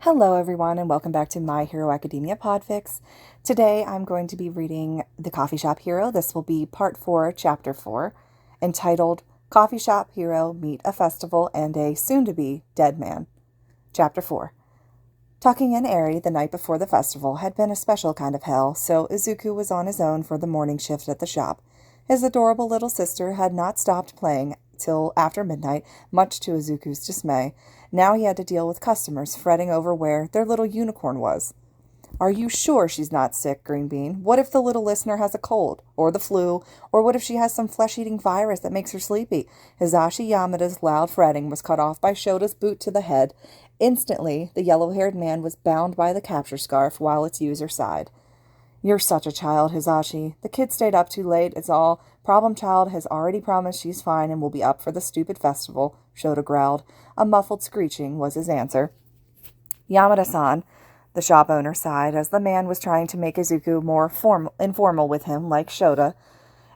Hello everyone and welcome back to My Hero Academia Podfics. Today I'm going to be reading The Coffee Shop Hero. This will be part 4, chapter 4, entitled Coffee Shop Hero Meet a Festival and a Soon-to-be Dead Man. Chapter 4. Tucking in Eri the night before the festival had been a special kind of hell, so Izuku was on his own for the morning shift at the shop. His adorable little sister had not stopped playing till after midnight, much to Izuku's dismay. Now he had to deal with customers fretting over where their little unicorn was. "Are you sure she's not sick, Green Bean? What if the little listener has a cold, or the flu, or what if she has some flesh-eating virus that makes her sleepy?" Hisashi Yamada's loud fretting was cut off by Shota's boot to the head. Instantly, the yellow-haired man was bound by the capture scarf while its user sighed. "You're such a child, Hisashi. The kid stayed up too late, is all. Problem child has already promised she's fine and will be up for the stupid festival," Shota growled. A muffled screeching was his answer. "Yamada-san," the shop owner sighed, as the man was trying to make Izuku more informal with him, like Shota.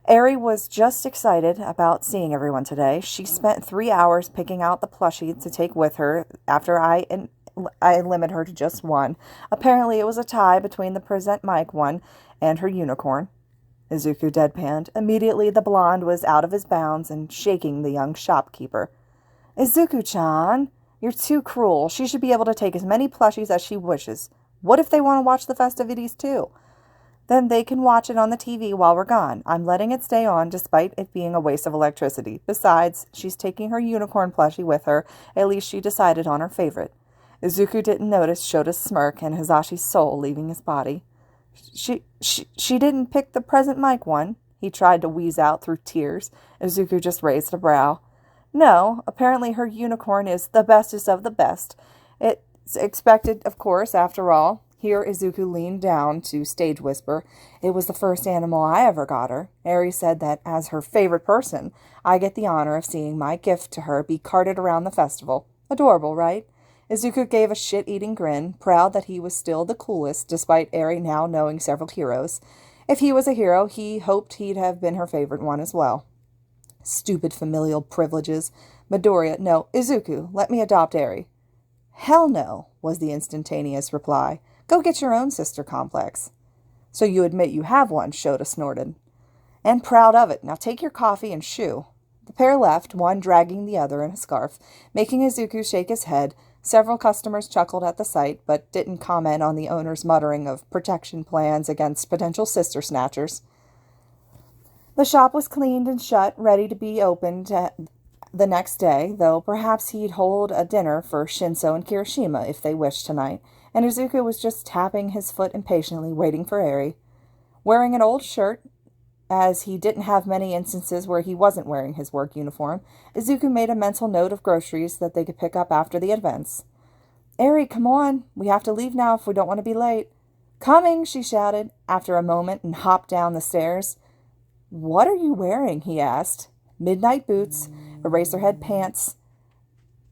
Eri was just excited about seeing everyone today. She spent 3 hours picking out the plushie to take with her after I limit her to just one. Apparently it was a tie between the present mic one and her unicorn. Izuku deadpanned. Immediately the blonde was out of his bounds and shaking the young shopkeeper. "Izuku-chan, you're too cruel. She should be able to take as many plushies as she wishes. What if they want to watch the festivities too? Then they can watch it on the TV while we're gone. I'm letting it stay on despite it being a waste of electricity. Besides, she's taking her unicorn plushie with her. At least she decided on her favorite." Izuku didn't notice Shota's smirk and Hisashi's soul leaving his body. She didn't pick the present mic one," he tried to wheeze out through tears. Izuku just raised a brow. "No, apparently her unicorn is the bestest of the best. It's expected, of course, after all." Here Izuku leaned down to stage whisper. "It was the first animal I ever got her. Eri said that as her favorite person, I get the honor of seeing my gift to her be carted around the festival. Adorable, right?" Izuku gave a shit-eating grin, proud that he was still the coolest, despite Eri now knowing several heroes. If he was a hero, he hoped he'd have been her favorite one as well. Stupid familial privileges. Midoriya, no, Izuku, let me adopt Eri. "Hell no," was the instantaneous reply. "Go get your own sister complex." "So you admit you have one," Shota snorted. "And proud of it. Now take your coffee and shoo." The pair left, one dragging the other in a scarf, making Izuku shake his head. Several customers chuckled at the sight, but didn't comment on the owner's muttering of protection plans against potential sister snatchers. The shop was cleaned and shut, ready to be opened the next day, though perhaps he'd hold a dinner for Shinso and Kirishima if they wished tonight, and Izuku was just tapping his foot impatiently, waiting for Eri. Wearing an old shirt, as he didn't have many instances where he wasn't wearing his work uniform, Izuku made a mental note of groceries that they could pick up after the events. "Eri, come on. We have to leave now if we don't want to be late." "Coming," she shouted, after a moment, and hopped down the stairs. "What are you wearing?" he asked. "Midnight boots, eraserhead pants,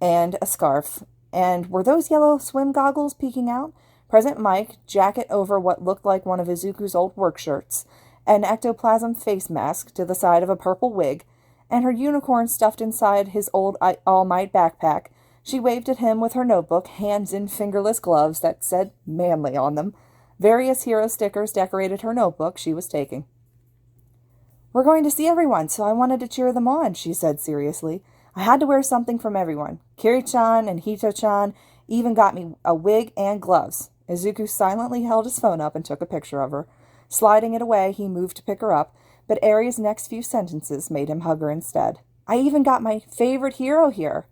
and a scarf. And were those yellow swim goggles peeking out?" Present mic, jacket over what looked like one of Izuku's old work shirts, an ectoplasm face mask to the side of a purple wig, and her unicorn stuffed inside his old All Might backpack. She waved at him with her notebook, hands in fingerless gloves that said "manly" on them. Various hero stickers decorated her notebook she was taking. "We're going to see everyone, so I wanted to cheer them on," she said seriously. "I had to wear something from everyone. Kiri-chan and Hito-chan even got me a wig and gloves." Izuku silently held his phone up and took a picture of her. Sliding it away, he moved to pick her up, but Eri's next few sentences made him hug her instead. "I even got my favorite hero here."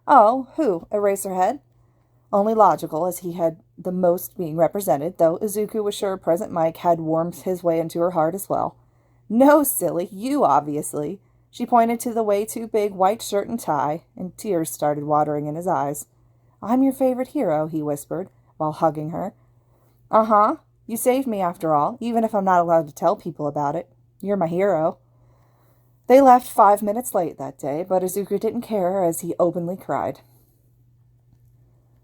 "Oh, who? Eraserhead?" Only logical, as he had the most being represented, though Izuku was sure present Mike had warmed his way into her heart as well. "No, silly, you, obviously." She pointed to the way too big white shirt and tie, and tears started watering in his eyes. "I'm your favorite hero," he whispered, while hugging her. "Uh-huh. You saved me after all, even if I'm not allowed to tell people about it. You're my hero." They left 5 minutes late that day, but Izuku didn't care as he openly cried.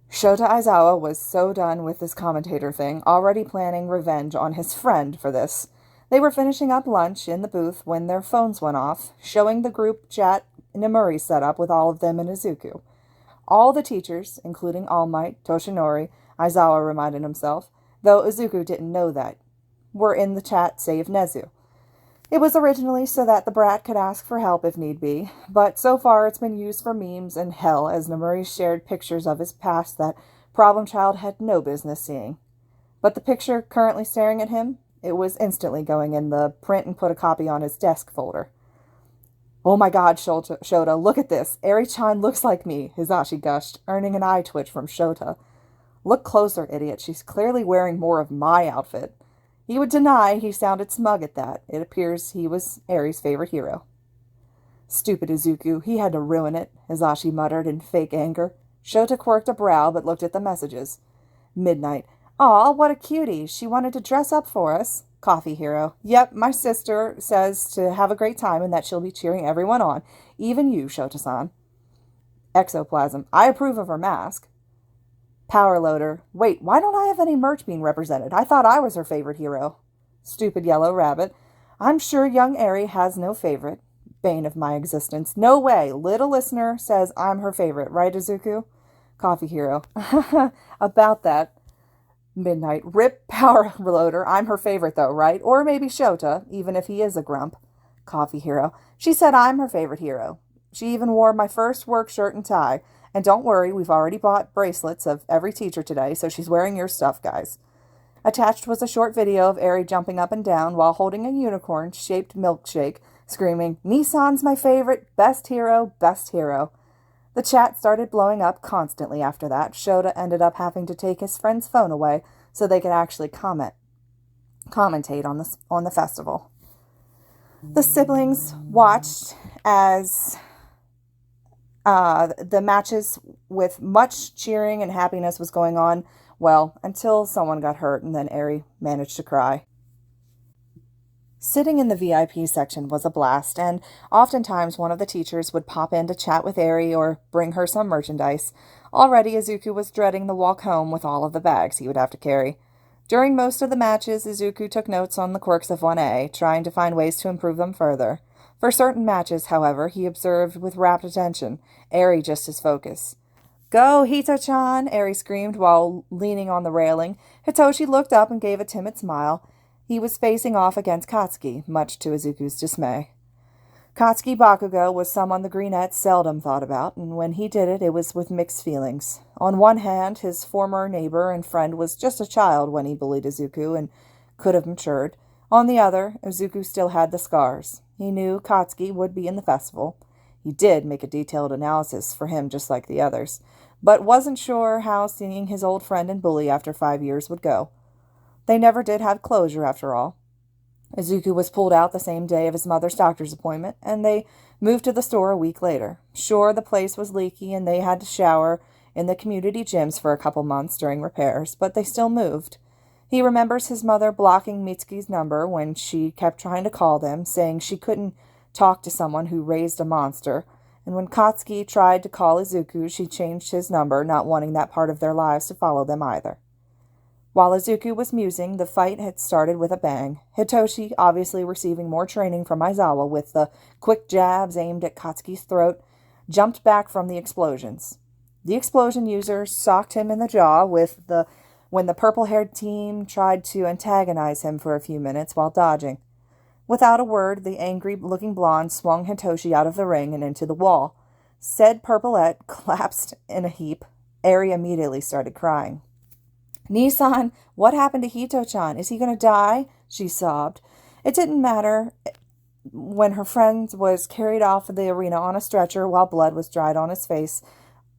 Shota Aizawa was so done with this commentator thing, already planning revenge on his friend for this. They were finishing up lunch in the booth when their phones went off, showing the group chat Nemuri set up with all of them and Izuku. All the teachers, including All Might, Toshinori, Aizawa reminded himself, though Izuku didn't know that, were in the chat save Nezu. It was originally so that the brat could ask for help if need be, but so far it's been used for memes and hell as Nomuri shared pictures of his past that Problem Child had no business seeing. But the picture currently staring at him, it was instantly going in the print and put a copy on his desk folder. "Oh my god, Shota, look at this. Eri-chan looks like me," Hisashi gushed, earning an eye twitch from Shota. "Look closer, idiot. She's clearly wearing more of my outfit." He would deny he sounded smug at that. It appears he was Eri's favorite hero. "Stupid Izuku, he had to ruin it," Hisashi muttered in fake anger. Shota quirked a brow but looked at the messages. Midnight. "Aw, what a cutie. She wanted to dress up for us." Coffee hero. "Yep, my sister says to have a great time and that she'll be cheering everyone on. Even you, Shota-san." Exoplasm. "I approve of her mask." Power loader. "Wait, why don't I have any merch being represented? I thought I was her favorite hero." Stupid yellow rabbit. "I'm sure young Eri has no favorite." Bane of my existence. "No way. Little listener says I'm her favorite, right, Izuku?" Coffee hero. "About that." Midnight. "Rip power loader. I'm her favorite though, right? Or maybe Shota, even if he is a grump." Coffee hero. "She said I'm her favorite hero. She even wore my first work shirt and tie. And don't worry, we've already bought bracelets of every teacher today, so she's wearing your stuff, guys." Attached was a short video of Eri jumping up and down while holding a unicorn-shaped milkshake, screaming, "Nissan's my favorite, best hero, best hero." The chat started blowing up constantly after that. Shota ended up having to take his friend's phone away so they could actually commentate on the festival. The siblings watched as the matches with much cheering and happiness was going on, well, until someone got hurt and then Eri managed to cry. Sitting in the VIP section was a blast, and oftentimes one of the teachers would pop in to chat with Eri or bring her some merchandise. Already Izuku was dreading the walk home with all of the bags he would have to carry. During most of the matches, Izuku took notes on the quirks of 1A, trying to find ways to improve them further. For certain matches, however, he observed with rapt attention, Eri just as focus. "Go, Hito-chan!" Eri screamed while leaning on the railing. Hitoshi looked up and gave a timid smile. He was facing off against Katsuki, much to Izuku's dismay. Katsuki Bakugou was someone the Greenettes seldom thought about, and when he did it, it was with mixed feelings. On one hand, his former neighbor and friend was just a child when he bullied Izuku and could have matured. On the other, Izuku still had the scars. He knew Katsuki would be in the festival. He did make a detailed analysis for him just like the others, but wasn't sure how seeing his old friend and bully after 5 years would go. They never did have closure, after all. Izuku was pulled out the same day of his mother's doctor's appointment, and they moved to the store a week later. Sure, the place was leaky, and they had to shower in the community gyms for a couple months during repairs, but they still moved. He remembers his mother blocking Mitsuki's number when she kept trying to call them, saying she couldn't talk to someone who raised a monster, and when Katsuki tried to call Izuku, she changed his number, not wanting that part of their lives to follow them either. While Izuku was musing, the fight had started with a bang. Hitoshi, obviously receiving more training from Aizawa with the quick jabs aimed at Katsuki's throat, jumped back from the explosions. The explosion user socked him in the jaw when the purple-haired team tried to antagonize him for a few minutes while dodging. Without a word, the angry-looking blonde swung Hitoshi out of the ring and into the wall. Said purpleette collapsed in a heap. Eri immediately started crying. "Nissan, what happened to Hito-chan? Is he going to die?" she sobbed. It didn't matter when her friend was carried off of the arena on a stretcher while blood was dried on his face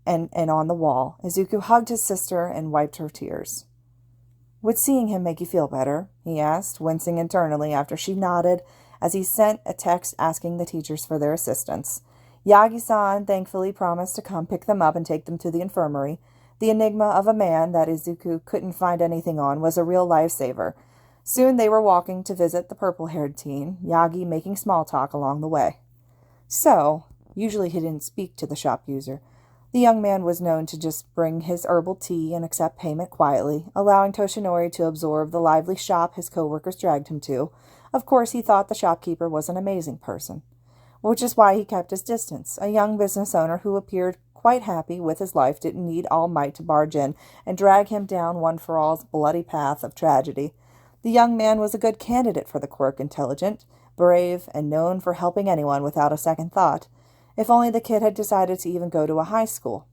and on the wall. Izuku hugged his sister and wiped her tears. "Would seeing him make you feel better?" he asked, wincing internally after she nodded as he sent a text asking the teachers for their assistance. Yagi-san thankfully promised to come pick them up and take them to the infirmary. The enigma of a man that Izuku couldn't find anything on was a real lifesaver. Soon they were walking to visit the purple-haired teen, Yagi making small talk along the way. So, usually he didn't speak to the shop user. The young man was known to just bring his herbal tea and accept payment quietly, allowing Toshinori to absorb the lively shop his co-workers dragged him to. Of course, he thought the shopkeeper was an amazing person, which is why he kept his distance, a young business owner who appeared quite happy with his life didn't need All Might to barge in and drag him down one for all's bloody path of tragedy. The young man was a good candidate for the quirk, intelligent, brave, and known for helping anyone without a second thought. If only the kid had decided to even go to a high school.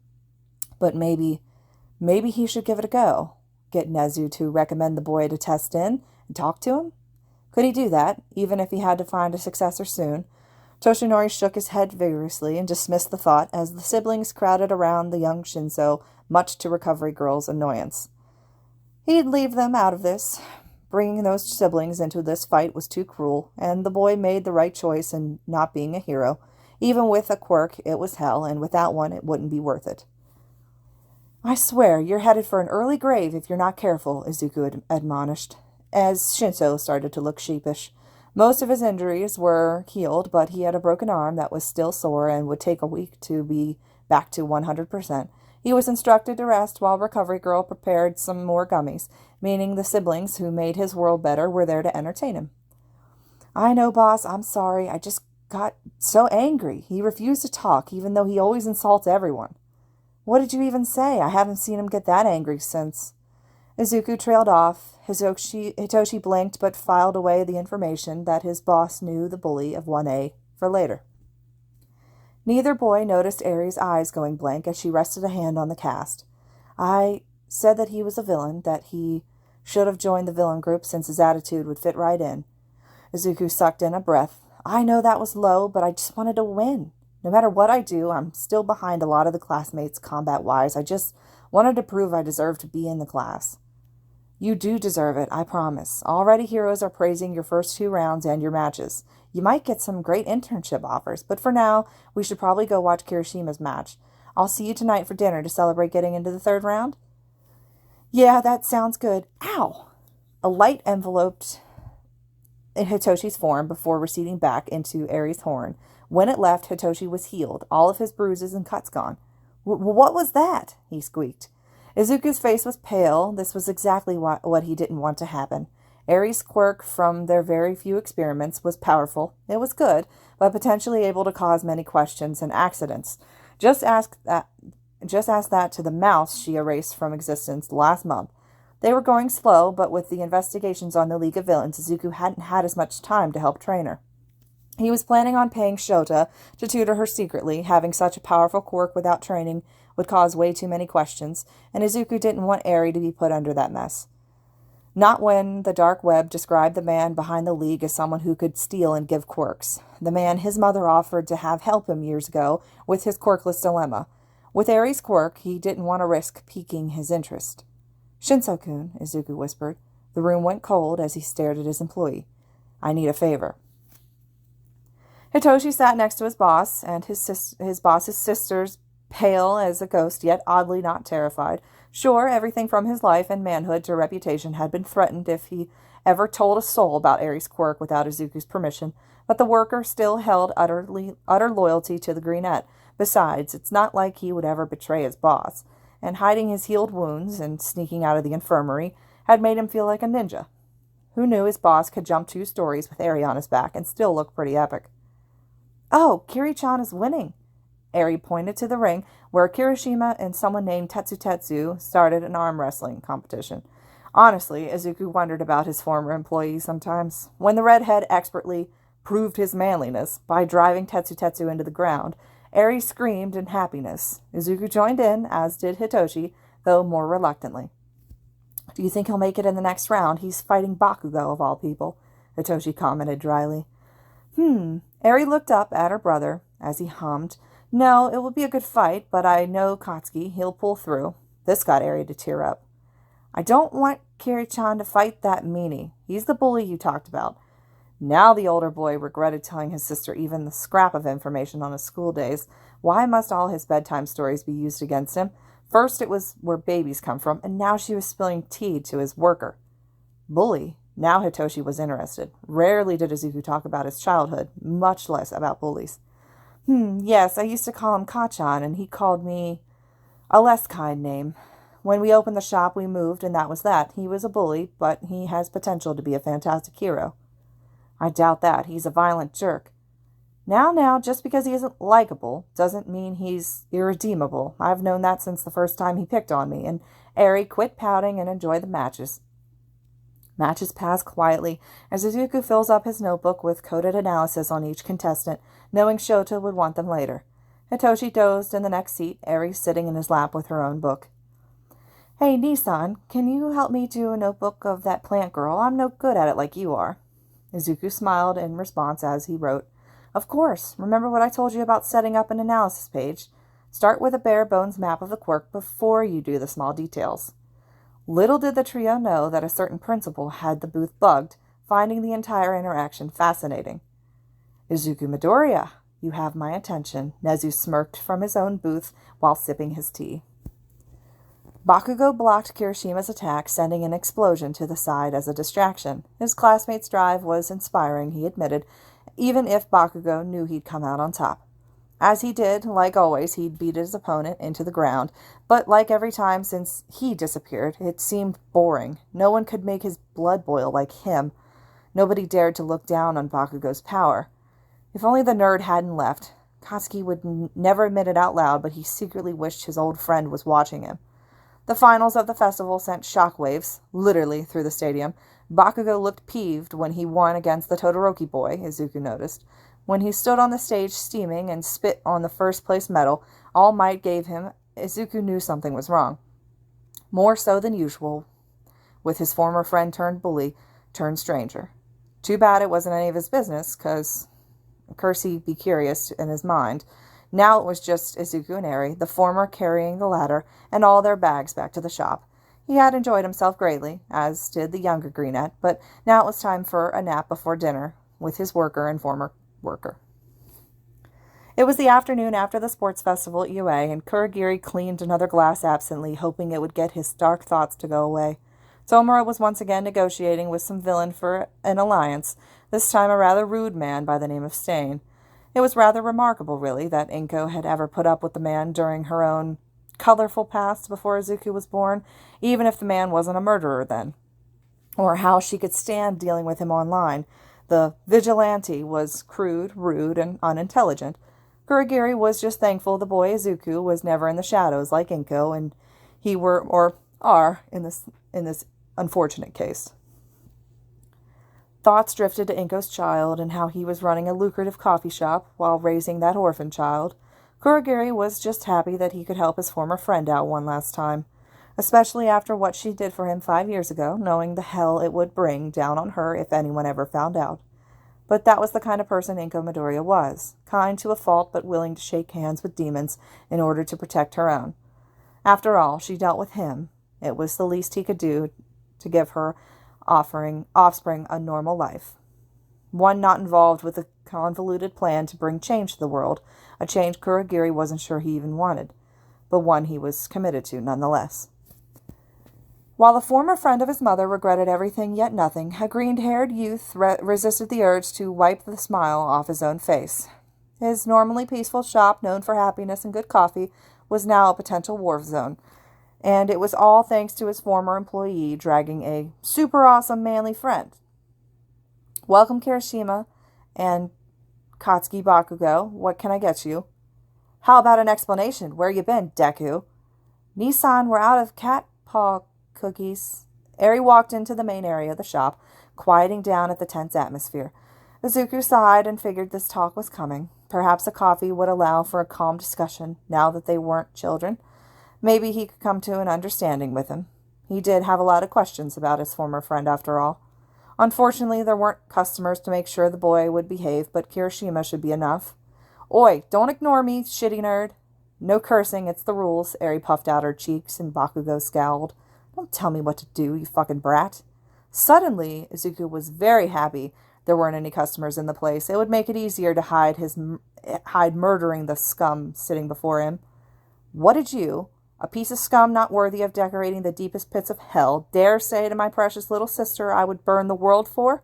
But maybe he should give it a go. Get Nezu to recommend the boy to test in and talk to him? Could he do that, even if he had to find a successor soon? Toshinori shook his head vigorously and dismissed the thought as the siblings crowded around the young Shinso, much to Recovery Girl's annoyance. He'd leave them out of this. Bringing those siblings into this fight was too cruel, and the boy made the right choice in not being a hero. Even with a quirk, it was hell, and without one, it wouldn't be worth it. I swear, you're headed for an early grave if you're not careful, Izuku admonished, as Shinso started to look sheepish. Most of his injuries were healed, but he had a broken arm that was still sore and would take a week to be back to 100%. He was instructed to rest while Recovery Girl prepared some more gummies, meaning the siblings who made his world better were there to entertain him. I know, boss, I'm sorry. I just got so angry. He refused to talk, even though he always insults everyone. What did you even say? I haven't seen him get that angry since. Izuku trailed off. Hitoshi blinked but filed away the information that his boss knew the bully of 1A for later. Neither boy noticed Ari's eyes going blank as she rested a hand on the cast. I said that he was a villain, that he should have joined the villain group since his attitude would fit right in. Izuku sucked in a breath. I know that was low, but I just wanted to win. No matter what I do, I'm still behind a lot of the classmates combat-wise. I just wanted to prove I deserve to be in the class. You do deserve it, I promise. Already heroes are praising your first 2 rounds and your matches. You might get some great internship offers, but for now, we should probably go watch Kirishima's match. I'll see you tonight for dinner to celebrate getting into the 3rd round. Yeah, that sounds good. Ow! A light enveloped Hitoshi's form before receding back into Ari's horn. When it left, Hitoshi was healed, all of his bruises and cuts gone. What was that? He squeaked. Izuku's face was pale. This was exactly what he didn't want to happen. Ari's quirk, from their very few experiments, was powerful. It was good, but potentially able to cause many questions and accidents. Just ask that to the mouse she erased from existence last month. They were going slow, but with the investigations on the League of Villains, Izuku hadn't had as much time to help train her. He was planning on paying Shota to tutor her secretly. Having such a powerful quirk without training would cause way too many questions, and Izuku didn't want Ari to be put under that mess. Not when the dark web described the man behind the League as someone who could steal and give quirks. The man his mother offered to have help him years ago with his quirkless dilemma. With Ari's quirk, he didn't want to risk piquing his interest. Shinso-kun, Izuku whispered. The room went cold as he stared at his employee. I need a favor. Hitoshi sat next to his boss, and his boss's sisters, pale as a ghost, yet oddly not terrified. Sure, everything from his life and manhood to reputation had been threatened if he ever told a soul about Ari's quirk without Izuku's permission, but the worker still held utter loyalty to the greenette. Besides, it's not like he would ever betray his boss, and hiding his healed wounds and sneaking out of the infirmary had made him feel like a ninja. Who knew his boss could jump 2 stories with Ari on his back and still look pretty epic? Oh, Kiri-chan is winning. Ari pointed to the ring where Kirishima and someone named Tetsu started an arm wrestling competition. Honestly, Izuku wondered about his former employees sometimes. When the redhead expertly proved his manliness by driving Tetsu into the ground, Ari screamed in happiness. Izuku joined in, as did Hitoshi, though more reluctantly. Do you think he'll make it in the next round? He's fighting Bakugou, of all people, Hitoshi commented dryly. Ari looked up at her brother as he hummed. No, it will be a good fight, but I know Katsuki. He'll pull through. This got Ari to tear up. I don't want Kiri-chan to fight that meanie. He's the bully you talked about. Now the older boy regretted telling his sister even the scrap of information on his school days. Why must all his bedtime stories be used against him? First it was where babies come from, and now she was spilling tea to his worker. Bully? Now Hitoshi was interested. Rarely did Izuku talk about his childhood, much less about bullies. Yes, I used to call him Kachan, and he called me a less kind name. When we opened the shop, we moved, and that was that. He was a bully, but he has potential to be a fantastic hero. I doubt that. He's a violent jerk. Now, just because he isn't likable doesn't mean he's irredeemable. I've known that since the first time he picked on me, and Eri, quit pouting and enjoy the matches. Matches pass quietly as Izuku fills up his notebook with coded analysis on each contestant, knowing Shota would want them later. Hitoshi dozed in the next seat, Eri sitting in his lap with her own book. Hey, Nissan, can you help me do a notebook of that plant girl? I'm no good at it like you are. Izuku smiled in response as he wrote, Of course. Remember what I told you about setting up an analysis page? Start with a bare-bones map of the quirk before you do the small details. Little did the trio know that a certain principal had the booth bugged, finding the entire interaction fascinating. Izuku Midoriya, you have my attention, Nezu smirked from his own booth while sipping his tea. Bakugou blocked Kirishima's attack, sending an explosion to the side as a distraction. His classmate's drive was inspiring, he admitted, even if Bakugou knew he'd come out on top. As he did, like always, he'd beat his opponent into the ground, but like every time since he disappeared, it seemed boring. No one could make his blood boil like him. Nobody dared to look down on Bakugou's power. If only the nerd hadn't left. Katsuki would never admit it out loud, but he secretly wished his old friend was watching him. The finals of the festival sent shockwaves, literally, through the stadium. Bakugou looked peeved when he won against the Todoroki boy, Izuku noticed. When he stood on the stage steaming and spit on the first-place medal All Might gave him, Izuku knew something was wrong. More so than usual, with his former friend turned bully, turned stranger. Too bad it wasn't any of his business, 'cause curse he be curious in his mind. Now it was just Izuku and Eri, the former carrying the latter, and all their bags back to the shop. He had enjoyed himself greatly, as did the younger Greenette, but now it was time for a nap before dinner, with his worker and former worker. It was the afternoon after the sports festival at UA, and Kurogiri cleaned another glass absently, hoping it would get his dark thoughts to go away. Tomura was once again negotiating with some villain for an alliance, this time a rather rude man by the name of Stain. It was rather remarkable, really, that Inko had ever put up with the man during her own colorful past before Izuku was born, even if the man wasn't a murderer then. Or how she could stand dealing with him online. The vigilante was crude, rude, and unintelligent. Kurogiri was just thankful the boy Izuku was never in the shadows like Inko, and he were, or are, in this unfortunate case. Thoughts drifted to Inko's child and how he was running a lucrative coffee shop while raising that orphan child. Kurogiri was just happy that he could help his former friend out one last time, especially after what she did for him 5 years ago, knowing the hell it would bring down on her if anyone ever found out. But that was the kind of person Inko Midoriya was, kind to a fault but willing to shake hands with demons in order to protect her own. After all, she dealt with him. It was the least he could do to give her offspring a normal life. One not involved with a convoluted plan to bring change to the world, a change Kurogiri wasn't sure he even wanted, but one he was committed to nonetheless. While the former friend of his mother regretted everything yet nothing, a green-haired youth resisted the urge to wipe the smile off his own face. His normally peaceful shop, known for happiness and good coffee, was now a potential war zone, and it was all thanks to his former employee dragging a super awesome manly friend. Welcome, Kirishima and Katsuki Bakugou. What can I get you? How about an explanation? Where you been, Deku? Nissan, we're out of cat paw cookies. Eri walked into the main area of the shop, quieting down at the tense atmosphere. Izuku sighed and figured this talk was coming. Perhaps a coffee would allow for a calm discussion now that they weren't children. Maybe he could come to an understanding with him. He did have a lot of questions about his former friend after all. Unfortunately, there weren't customers to make sure the boy would behave, but Kirishima should be enough. Oi, don't ignore me, shitty nerd. No cursing, it's the rules. Eri puffed out her cheeks and Bakugou scowled. Don't tell me what to do, you fucking brat. Suddenly, Izuku was very happy there weren't any customers in the place. It would make it easier to hide murdering the scum sitting before him. What did you, a piece of scum not worthy of decorating the deepest pits of hell, dare say to my precious little sister I would burn the world for?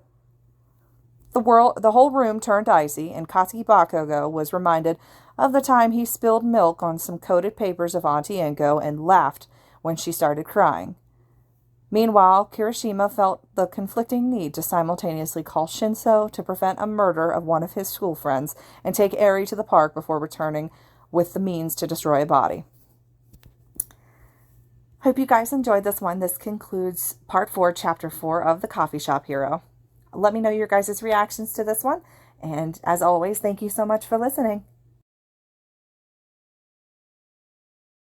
The whole room turned icy, and Katsuki Bakugou was reminded of the time he spilled milk on some coated papers of Auntie Inko and laughed when she started crying. Meanwhile, Kirishima felt the conflicting need to simultaneously call Shinso to prevent a murder of one of his school friends and take Eri to the park before returning with the means to destroy a body. Hope you guys enjoyed this one. This concludes part 4, chapter 4 of The Coffee Shop Hero. Let me know your guys' reactions to this one. And as always, thank you so much for listening.